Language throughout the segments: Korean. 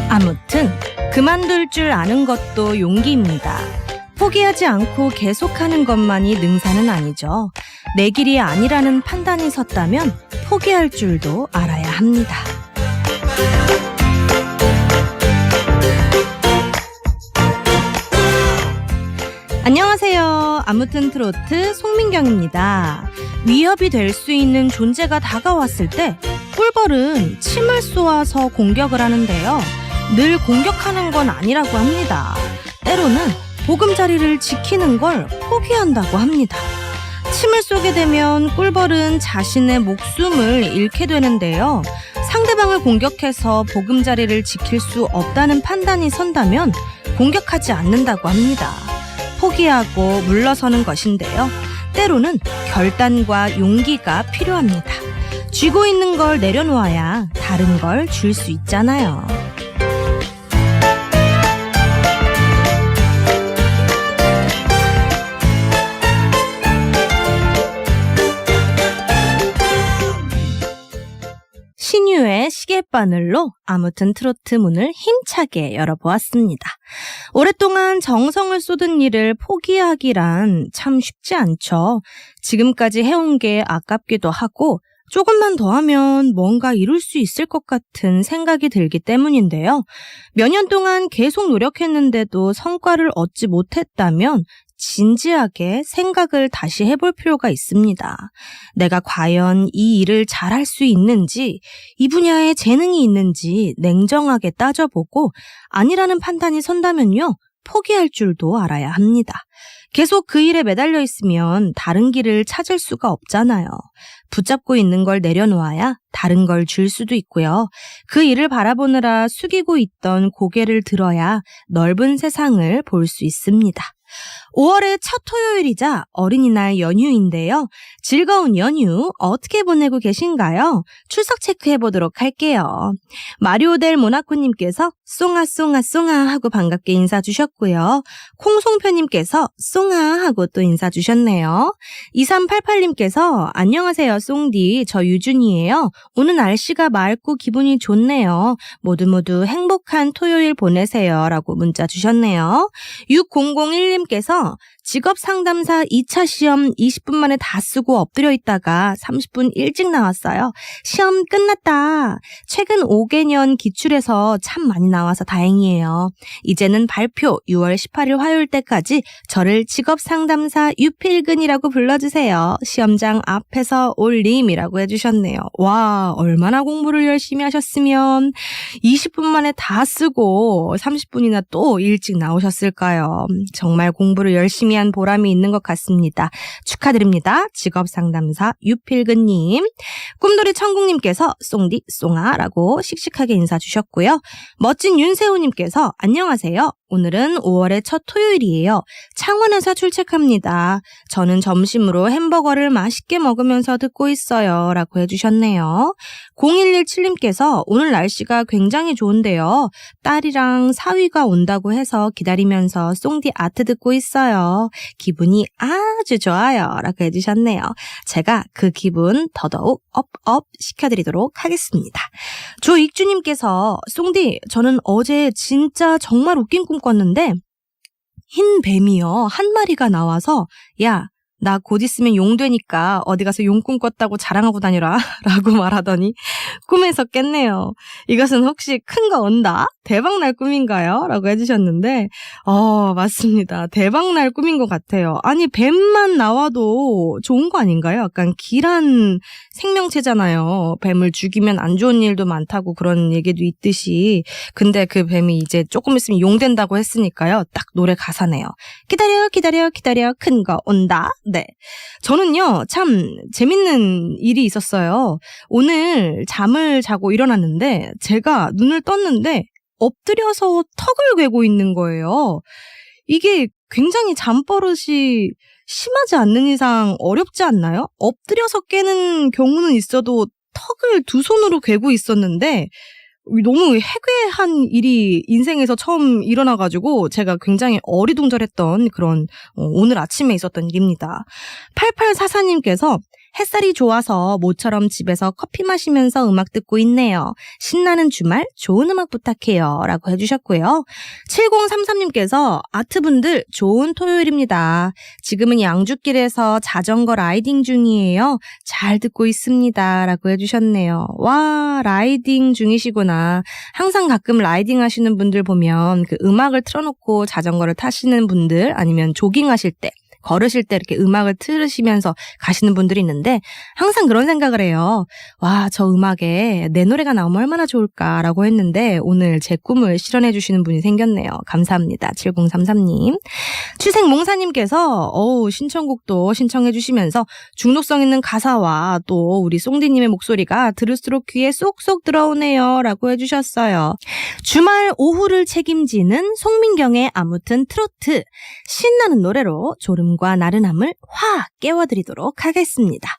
아무튼 그만둘 줄 아는 것도 용기입니다. 포기하지 않고 계속하는 것만이 능사는 아니죠. 내 길이 아니라는 판단이 섰다면 포기할 줄도 알아야 합니다. 안녕하세요. 아무튼 트로트 송민경입니다. 위협이 될 수 있는 존재가 다가왔을 때 꿀벌은 침을 쏘아서 공격을 하는데요. 늘 공격하는 건 아니라고 합니다. 때로는 보금자리를 지키는 걸 포기한다고 합니다. 침을 쏘게 되면 꿀벌은 자신의 목숨을 잃게 되는데요. 상대방을 공격해서 보금자리를 지킬 수 없다는 판단이 선다면 공격하지 않는다고 합니다. 포기하고 물러서는 것인데요. 때로는 결단과 용기가 필요합니다. 쥐고 있는 걸 내려놓아야 다른 걸 줄 수 있잖아요. 신유의 시계바늘로 아무튼 트로트 문을 힘차게 열어보았습니다. 오랫동안 정성을 쏟은 일을 포기하기란 참 쉽지 않죠. 지금까지 해온 게 아깝기도 하고 조금만 더 하면 뭔가 이룰 수 있을 것 같은 생각이 들기 때문인데요. 몇 년 동안 계속 노력했는데도 성과를 얻지 못했다면 진지하게 생각을 다시 해볼 필요가 있습니다. 내가 과연 이 일을 잘할 수 있는지, 이 분야에 재능이 있는지 냉정하게 따져보고 아니라는 판단이 선다면요, 포기할 줄도 알아야 합니다. 계속 그 일에 매달려 있으면 다른 길을 찾을 수가 없잖아요. 붙잡고 있는 걸 내려놓아야 다른 걸 줄 수도 있고요. 그 일을 바라보느라 숙이고 있던 고개를 들어야 넓은 세상을 볼 수 있습니다. 5월의 첫 토요일이자 어린이날 연휴인데요. 즐거운 연휴 어떻게 보내고 계신가요? 출석 체크해보도록 할게요. 마리오델 모나코님께서 쏭아 하고 반갑게 인사 주셨고요. 콩송표님께서 쏭아 하고 또 인사 주셨네요. 2388님께서 안녕하세요 쏭디, 저 유준이에요. 오늘 날씨가 맑고 기분이 좋네요. 모두 행복한 토요일 보내세요 라고 문자 주셨네요. 6001님께서 직업상담사 2차 시험 20분 만에 다 쓰고 엎드려 있다가 30분 일찍 나왔어요. 시험 끝났다. 최근 5개년 기출에서 참 많이 나와서 다행이에요. 이제는 발표 6월 18일 화요일 때까지 저를 직업상담사 유필근이라고 불러주세요. 시험장 앞에서 올림이라고 해주셨네요. 와, 얼마나 공부를 열심히 하셨으면 20분 만에 다 쓰고 30분이나 또 일찍 나오셨을까요? 정말 공부를 열심히 한 보람이 있는 것 같습니다. 축하드립니다. 직업상담사 유필근님. 꿈돌이 천국님께서 쏭디 쏭아 라고 씩씩하게 인사 주셨고요. 멋진 윤세호님께서 안녕하세요. 오늘은 5월의 첫 토요일이에요. 창원에서 출첵합니다. 저는 점심으로 햄버거를 맛있게 먹으면서 듣고 있어요 라고 해주셨네요. 0117님께서 오늘 날씨가 굉장히 좋은데요. 딸이랑 사위가 온다고 해서 기다리면서 쏭디 아트 듣고 있어요. 기분이 아주 좋아요 라고 해주셨네요. 제가 그 기분 더더욱 업업 시켜드리도록 하겠습니다. 조익주님께서 쏭디, 저는 어제 진짜 정말 웃긴 꿈 꿨는데 흰 뱀이요 한 마리가 나와서 야, 나 곧 있으면 용 되니까 어디 가서 용 꿈꿨다고 자랑하고 다니라 라고 말하더니 꿈에서 깼네요. 이것은 혹시 큰 거 온다? 대박날 꿈인가요? 라고 해주셨는데 맞습니다. 대박날 꿈인 것 같아요. 아니 뱀만 나와도 좋은 거 아닌가요? 약간 길한 생명체잖아요. 뱀을 죽이면 안 좋은 일도 많다고 그런 얘기도 있듯이 근데 그 뱀이 이제 조금 있으면 용 된다고 했으니까요. 딱 노래 가사네요. 기다려 큰 거 온다. 네, 저는요 참 재밌는 일이 있었어요. 오늘 잠을 자고 일어났는데 제가 눈을 떴는데 엎드려서 턱을 괴고 있는 거예요. 이게 굉장히 잠버릇이 심하지 않는 이상 어렵지 않나요? 엎드려서 깨는 경우는 있어도 턱을 두 손으로 괴고 있었는데 너무 해괴한 일이 인생에서 처음 일어나가지고 제가 굉장히 어리둥절했던 그런 오늘 아침에 있었던 일입니다. 8844님께서 햇살이 좋아서 모처럼 집에서 커피 마시면서 음악 듣고 있네요. 신나는 주말 좋은 음악 부탁해요 라고 해주셨고요. 7033님께서 아트분들 좋은 토요일입니다. 지금은 양주길에서 자전거 라이딩 중이에요. 잘 듣고 있습니다 라고 해주셨네요. 와, 라이딩 중이시구나. 항상 가끔 라이딩 하시는 분들 보면 그 음악을 틀어놓고 자전거를 타시는 분들, 아니면 조깅하실 때, 걸으실 때 이렇게 음악을 틀으시면서 가시는 분들이 있는데 항상 그런 생각을 해요. 와, 저 음악에 내 노래가 나오면 얼마나 좋을까라고 했는데 오늘 제 꿈을 실현해 주시는 분이 생겼네요. 감사합니다. 7033님. 추생몽사님께서 신청곡도 신청해 주시면서 중독성 있는 가사와 또 우리 송디님의 목소리가 들을수록 귀에 쏙쏙 들어오네요 라고 해주셨어요. 주말 오후를 책임지는 송민경의 아무튼 트로트, 신나는 노래로 졸음과 나른함을 확 깨워드리도록 하겠습니다.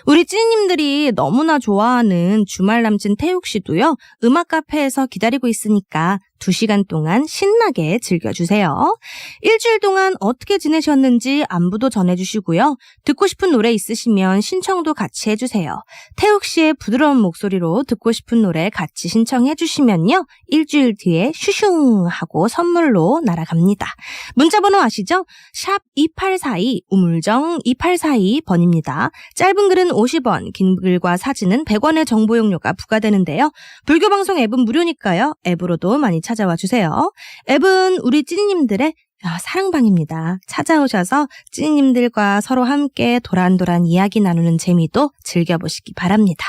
우리 찐님들이 너무나 좋아하는 주말 남친 태욱씨도요, 음악 카페에서 기다리고 있으니까 2시간 동안 신나게 즐겨주세요. 일주일 동안 어떻게 지내셨는지 안부도 전해주시고요. 듣고 싶은 노래 있으시면 신청도 같이 해주세요. 태욱씨의 부드러운 목소리로 듣고 싶은 노래 같이 신청해주시면요, 일주일 뒤에 슈슝 하고 선물로 날아갑니다. 문자번호 아시죠? 샵 2842, 우물정 2842번입니다. 짧은 글은 50원, 긴 글과 사진은 100원의 정보 용료가 부과되는데요. 불교방송 앱은 무료니까요. 앱으로도 많이 찾아와 주세요. 앱은 우리 찐님들의 사랑방입니다. 찾아오셔서 찐님들과 서로 함께 도란도란 이야기 나누는 재미도 즐겨보시기 바랍니다.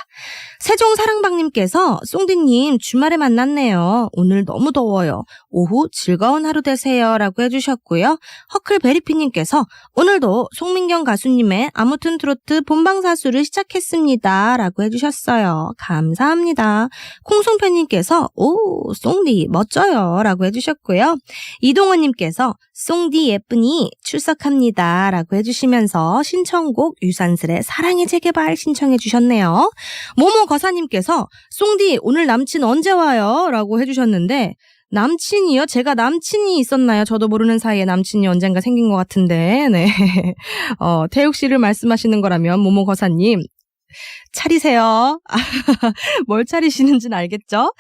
세종사랑방님께서 송디님 주말에 만났네요. 오늘 너무 더워요. 오후 즐거운 하루 되세요 라고 해주셨고요. 허클베리피님께서 오늘도 송민경 가수님의 아무튼 트로트 본방사수를 시작했습니다 라고 해주셨어요. 감사합니다. 콩송편님께서 오 송디 멋져요 라고 해주셨고요. 이동원님께서 송디 예쁘니 출석합니다 라고 해주시면서 신청곡 유산슬의 사랑의 재개발 신청해 주셨네요. 모모거사님께서 송디 오늘 남친 언제 와요? 라고 해주셨는데, 남친이요? 제가 남친이 있었나요? 저도 모르는 사이에 남친이 언젠가 생긴 것 같은데, 네. 태욱 씨를 말씀하시는 거라면 모모거사님 차리세요. 뭘 차리시는지는 알겠죠?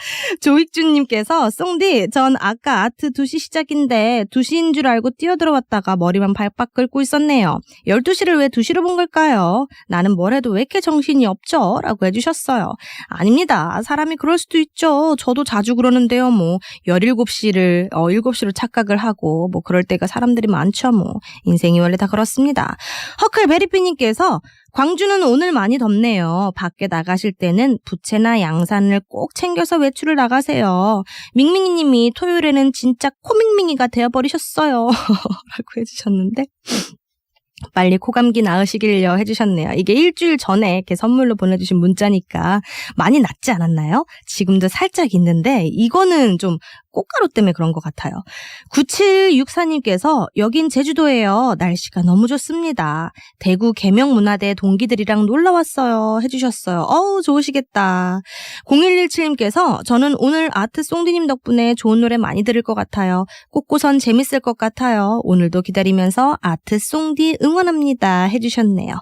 조익준님께서 송디 전 아까 아트 2시 시작인데 2시인 줄 알고 뛰어들어왔다가 머리만 발박 긁고 있었네요. 12시를 왜 2시로 본 걸까요? 나는 뭘 해도 왜 이렇게 정신이 없죠? 라고 해주셨어요. 아닙니다. 사람이 그럴 수도 있죠. 저도 자주 그러는데요. 17시를 7시로 착각을 하고 그럴 때가 사람들이 많죠. 인생이 원래 다 그렇습니다. 허클베리피님께서 광주는 오늘 많이 덥네요. 밖에 나가실 때는 부채나 양산을 꼭 챙겨서 외출을 나가세요. 밍밍이님이 토요일에는 진짜 코밍밍이가 되어버리셨어요. 라고 해주셨는데 빨리 코감기 나으시길요 해주셨네요. 이게 일주일 전에 이렇게 선물로 보내주신 문자니까 많이 낫지 않았나요? 지금도 살짝 있는데 이거는 좀 꽃가루 때문에 그런 것 같아요. 9764님께서 여긴 제주도예요. 날씨가 너무 좋습니다. 대구 계명문화대 동기들이랑 놀러왔어요 해주셨어요. 좋으시겠다. 0117님께서 저는 오늘 아트송디님 덕분에 좋은 노래 많이 들을 것 같아요. 꽃고선 재밌을 것 같아요. 오늘도 기다리면서 아트송디 응원합니다 해주셨네요.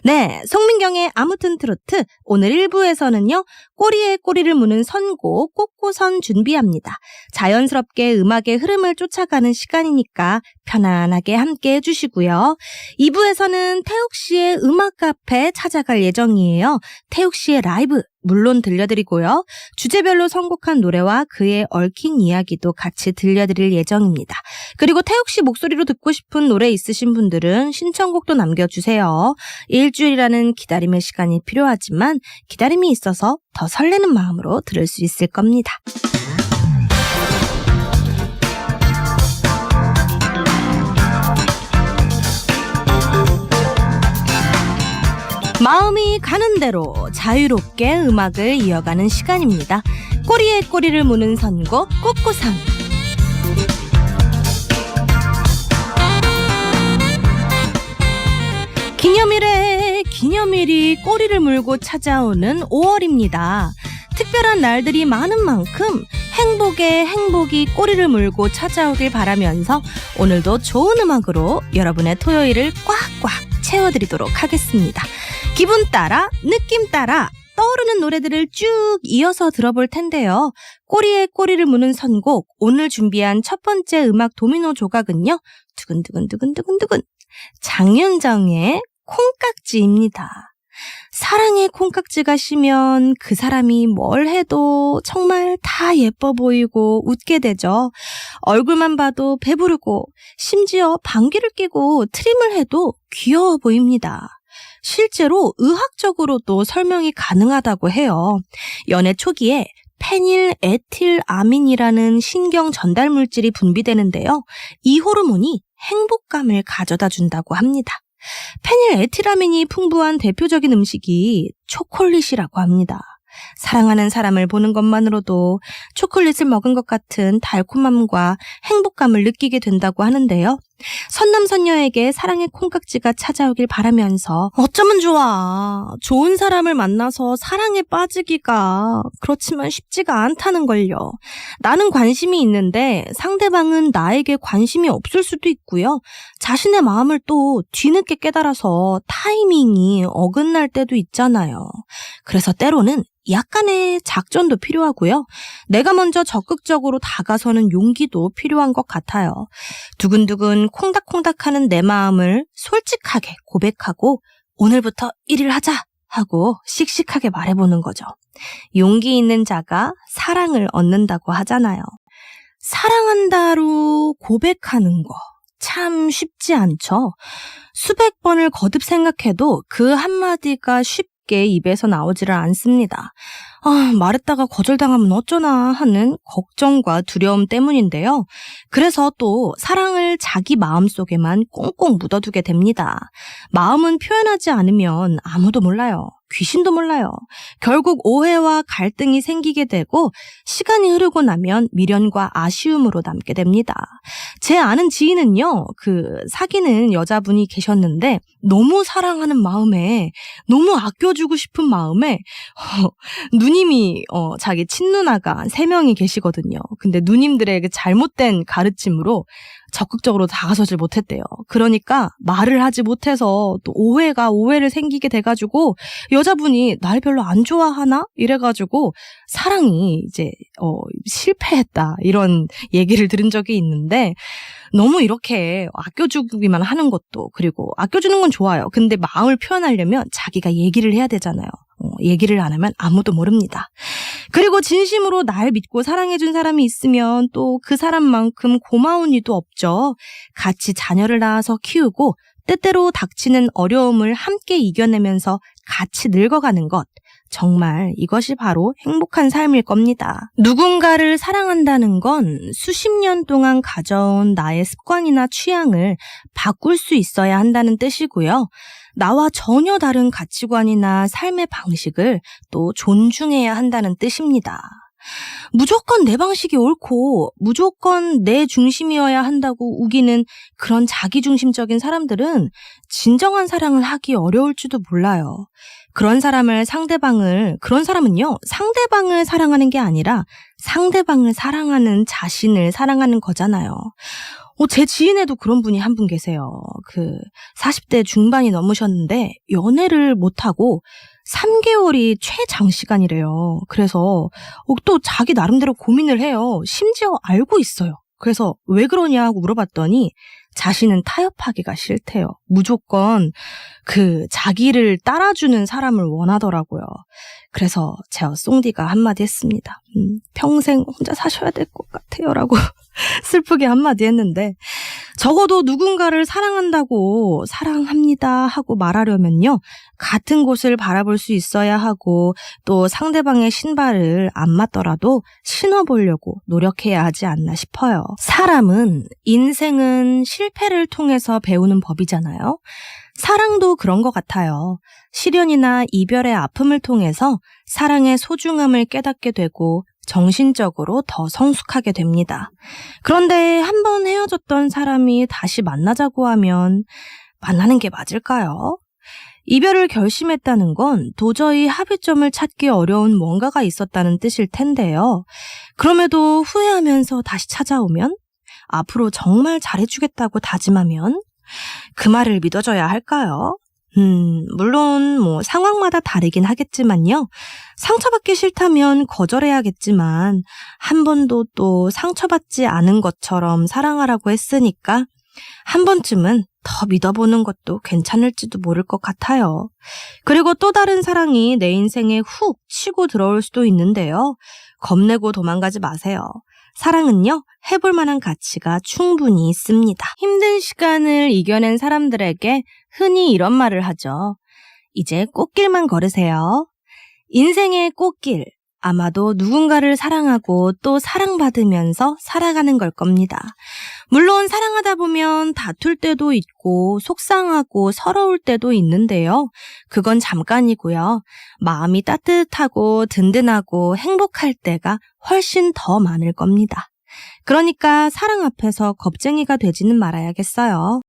네, 송민경의 아무튼 트로트 오늘 1부에서는요. 꼬리에 꼬리를 무는 선곡 꽃고선 준비합니다. 자연스럽게 음악의 흐름을 쫓아가는 시간이니까 편안하게 함께 해주시고요. 2부에서는 태욱 씨의 음악 카페 찾아갈 예정이에요. 태욱 씨의 라이브 물론 들려드리고요. 주제별로 선곡한 노래와 그에 얽힌 이야기도 같이 들려드릴 예정입니다. 그리고 태욱 씨 목소리로 듣고 싶은 노래 있으신 분들은 신청곡도 남겨주세요. 일주일이라는 기다림의 시간이 필요하지만 기다림이 있어서 더 설레는 마음으로 들을 수 있을 겁니다. 마음이 가는 대로 자유롭게 음악을 이어가는 시간입니다. 꼬리에 꼬리를 무는 선곡 꽃고선. 기념일에 기념일이 꼬리를 물고 찾아오는 5월입니다. 특별한 날들이 많은 만큼 행복에 행복이 꼬리를 물고 찾아오길 바라면서 오늘도 좋은 음악으로 여러분의 토요일을 꽉꽉 채워드리도록 하겠습니다. 기분 따라 느낌 따라 떠오르는 노래들을 쭉 이어서 들어볼 텐데요. 꼬리에 꼬리를 무는 선곡, 오늘 준비한 첫 번째 음악 도미노 조각은요. 두근두근두근두근두근 장윤정의 콩깍지입니다. 사랑의 콩깍지가 시면 그 사람이 뭘 해도 정말 다 예뻐 보이고 웃게 되죠. 얼굴만 봐도 배부르고 심지어 방귀를 뀌고 트림을 해도 귀여워 보입니다. 실제로 의학적으로도 설명이 가능하다고 해요. 연애 초기에 페닐에틸아민이라는 신경 전달 물질이 분비되는데요. 이 호르몬이 행복감을 가져다 준다고 합니다. 페닐에틸아민이 풍부한 대표적인 음식이 초콜릿이라고 합니다. 사랑하는 사람을 보는 것만으로도 초콜릿을 먹은 것 같은 달콤함과 행복감을 느끼게 된다고 하는데요. 선남선녀에게 사랑의 콩깍지가 찾아오길 바라면서 어쩌면 좋아. 좋은 사람을 만나서 사랑에 빠지기가 그렇지만 쉽지가 않다는걸요. 나는 관심이 있는데 상대방은 나에게 관심이 없을 수도 있고요. 자신의 마음을 또 뒤늦게 깨달아서 타이밍이 어긋날 때도 있잖아요. 그래서 때로는 약간의 작전도 필요하고요. 내가 먼저 적극적으로 다가서는 용기도 필요한 것 같아요. 두근두근 콩닥콩닥하는 내 마음을 솔직하게 고백하고 오늘부터 1일 하자 하고 씩씩하게 말해보는 거죠. 용기 있는 자가 사랑을 얻는다고 하잖아요. 사랑한다로 고백하는 거 참 쉽지 않죠. 수백 번을 거듭 생각해도 그 한마디가 쉽게 입에서 나오지를 않습니다. 말했다가 거절당하면 어쩌나 하는 걱정과 두려움 때문인데요. 그래서 또 사랑을 자기 마음속에만 꽁꽁 묻어두게 됩니다. 마음은 표현하지 않으면 아무도 몰라요. 귀신도 몰라요. 결국 오해와 갈등이 생기게 되고 시간이 흐르고 나면 미련과 아쉬움으로 남게 됩니다. 제 아는 지인은요, 사귀는 여자분이 계셨는데 너무 사랑하는 마음에, 너무 아껴주고 싶은 마음에 누님이 자기 친누나가 3명이 계시거든요. 근데 누님들의 그 잘못된 가르침으로 적극적으로 다가서질 못했대요. 그러니까 말을 하지 못해서 또 오해를 생기게 돼가지고 여자분이 날 별로 안 좋아하나? 이래가지고 사랑이 이제 실패했다 이런 얘기를 들은 적이 있는데 너무 이렇게 아껴주기만 하는 것도 그리고 아껴주는 건 좋아요. 근데 마음을 표현하려면 자기가 얘기를 해야 되잖아요. 얘기를 안 하면 아무도 모릅니다. 그리고 진심으로 날 믿고 사랑해준 사람이 있으면 또 그 사람만큼 고마운 이도 없죠. 같이 자녀를 낳아서 키우고 때때로 닥치는 어려움을 함께 이겨내면서 같이 늙어가는 것. 정말 이것이 바로 행복한 삶일 겁니다. 누군가를 사랑한다는 건 수십 년 동안 가져온 나의 습관이나 취향을 바꿀 수 있어야 한다는 뜻이고요. 나와 전혀 다른 가치관이나 삶의 방식을 또 존중해야 한다는 뜻입니다. 무조건 내 방식이 옳고 무조건 내 중심이어야 한다고 우기는 그런 자기중심적인 사람들은 진정한 사랑을 하기 어려울지도 몰라요. 그런 사람은요, 상대방을 사랑하는 게 아니라 상대방을 사랑하는 자신을 사랑하는 거잖아요. 제 지인에도 그런 분이 한 분 계세요. 40대 중반이 넘으셨는데 연애를 못하고 3개월이 최장시간이래요. 그래서 또 자기 나름대로 고민을 해요. 심지어 알고 있어요. 그래서 왜 그러냐고 물어봤더니 자신은 타협하기가 싫대요. 무조건 자기를 따라주는 사람을 원하더라고요. 그래서 제가 쏭디가 한마디 했습니다. 평생 혼자 사셔야 될 것 같아요 라고 슬프게 한마디 했는데 적어도 누군가를 사랑한다고 사랑합니다 하고 말하려면요. 같은 곳을 바라볼 수 있어야 하고 또 상대방의 신발을 안 맞더라도 신어보려고 노력해야 하지 않나 싶어요. 사람은 인생은 실패를 통해서 배우는 법이잖아요. 사랑도 그런 것 같아요. 시련이나 이별의 아픔을 통해서 사랑의 소중함을 깨닫게 되고 정신적으로 더 성숙하게 됩니다. 그런데 한번 헤어졌던 사람이 다시 만나자고 하면 만나는 게 맞을까요? 이별을 결심했다는 건 도저히 합의점을 찾기 어려운 뭔가가 있었다는 뜻일 텐데요. 그럼에도 후회하면서 다시 찾아오면, 앞으로 정말 잘해주겠다고 다짐하면 그 말을 믿어줘야 할까요? 물론 상황마다 다르긴 하겠지만요. 상처받기 싫다면 거절해야겠지만 한 번도 또 상처받지 않은 것처럼 사랑하라고 했으니까 한 번쯤은 더 믿어보는 것도 괜찮을지도 모를 것 같아요. 그리고 또 다른 사랑이 내 인생에 훅 치고 들어올 수도 있는데요. 겁내고 도망가지 마세요. 사랑은요, 해볼 만한 가치가 충분히 있습니다. 힘든 시간을 이겨낸 사람들에게 흔히 이런 말을 하죠. 이제 꽃길만 걸으세요. 인생의 꽃길, 아마도 누군가를 사랑하고 또 사랑받으면서 살아가는 걸 겁니다. 물론 사랑하다 보면 다툴 때도 있고 속상하고 서러울 때도 있는데요. 그건 잠깐이고요. 마음이 따뜻하고 든든하고 행복할 때가 훨씬 더 많을 겁니다. 그러니까 사랑 앞에서 겁쟁이가 되지는 말아야겠어요.